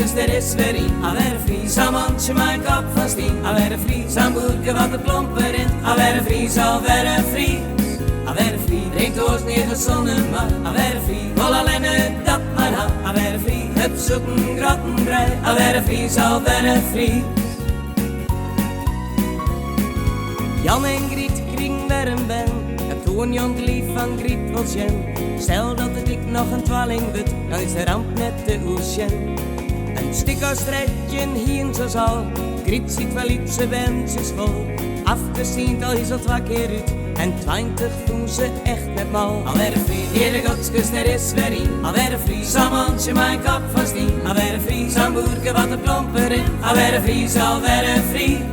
godskes der is weer in. Alweer vrij, zal manche mijn kop van steen. Alweer vrij, zal boerke wat de plomper in. Alweer vrij, zal weer vrij. Alweer vrij, drinkt oors neer de zonneman. Alweer vrij, wil alleen het dat maar aan. Alweer vrij, heb zoeken grottenbrei. Alweer vrij, zal weer vrij. Jan en Griet kriegen weer een ben. En toen Jan lief van Griet wil zien. Stel dat ik nog een twaalling word, dan is de ramp net de ocean. Een stuk als strijdje hien zo zal. Griet ziet wel iets, ze wens vol. Afgezien al is het wat keer uit. En 20 doen ze echt net mal. Alweer vrij, Heere Godskus, er is weer in. Alweer vrij, zal manche mijn kop van steen. Alweer vrij, zal boerke wat de plomper in. Alweer vrij, zal weer vrij.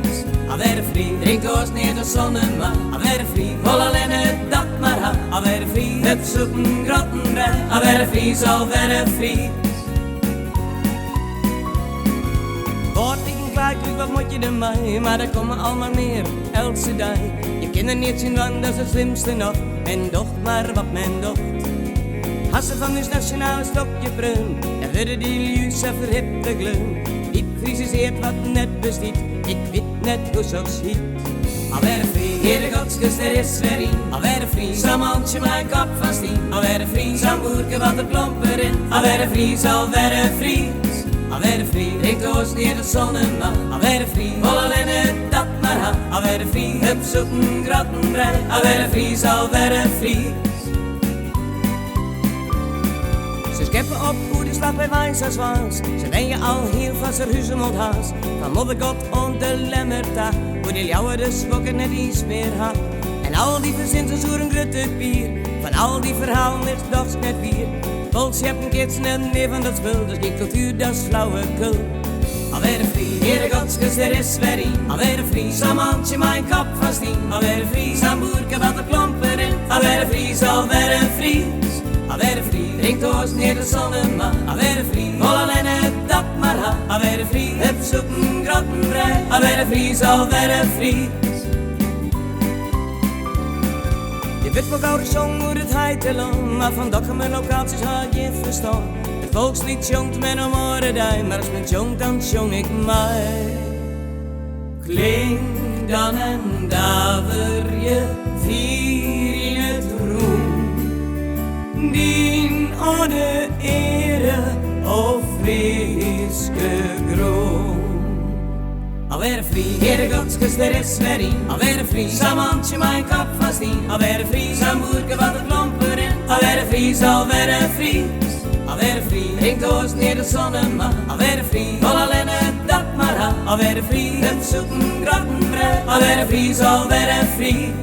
Alweer vrij, drinkt oors neer de zonneman. Alweer vrij, wil alleen het dat maar aan. Alweer vrij, heb zoeken grottenbrei. Alweer vrij, zal weer vrij. Word ik een klaarkruik, wat moet je ermee? Maar er komen allemaal meer, elke dag. Je kinderen niet zien, want dat is het slimste nog. Men docht maar wat men docht. Hassen van ons nationale stokje prun. En worden die luus en verhipte glun. Die frisiseert wat net bestiet. Ik weet net hoe zo schiet. Alweer vrij, Heere Godskus, er is weer in. Alweer vrij, zal manche mijn kop van steen. Alweer vrij, zal boerke wat de plomper in. Alweer vrij, zal weer vrij. Alweer vrij, drinkt oors neer de zonneman. Alweer vrij, wil alleen het dat maar aan. Alweer vrij, heb zoeken grottenbrei. Alweer vrij, zal weer vrij. Ze scheppen op hoe de stad bij wijs als was. Ze denken al heel vast er huizen mond haast. Van modderkot en de lemmerta. Hoe de jouwe de zwokken net iets meer had. En al die verzinnen zoeren grutte bier. Van al die verhalen is doch net bier. Volks je hebt een keertje net meer van dat spul. Dus niet cultuur, dat is flauwekul. Alweer vrij, Heere Godskus, er is weer in. Alweer vrij, zal manche mijn kop van steen. Alweer vrij, zal boerke wat de plomper in. Alweer vrij, zal weer vrij. Alweer vrij, drinkt oors neer de zonneman. Alweer vrij, wil alleen het dat maar aan. Alweer vrij, heb zoeken grottenbrei. Alweer vrij, zal weer vrij. Je weet wel oude zong hoe het heet te lang. Maar van dokken locaties had je verstaan. Het volkslied jongt men om oordij. Maar als men jongt, dan jong ik mij. Klink dan en daver je vier in het roem. Dien aan de ere of weeske groen. Alweer vrij, Heere Godskus, er is weer in. Alweer vrij, zal manche mijn kop van steen. Alweer vrij, zal boerke wat de plomper in. Alweer vrij, zal weer vrij. Alweer vrij, drinkt oors neer de zonneman. Alweer vrij, wil alleen het dat maar aan. Alweer vrij, heb zoeken grottenbrei. Alweer vrij, zal weer vrij.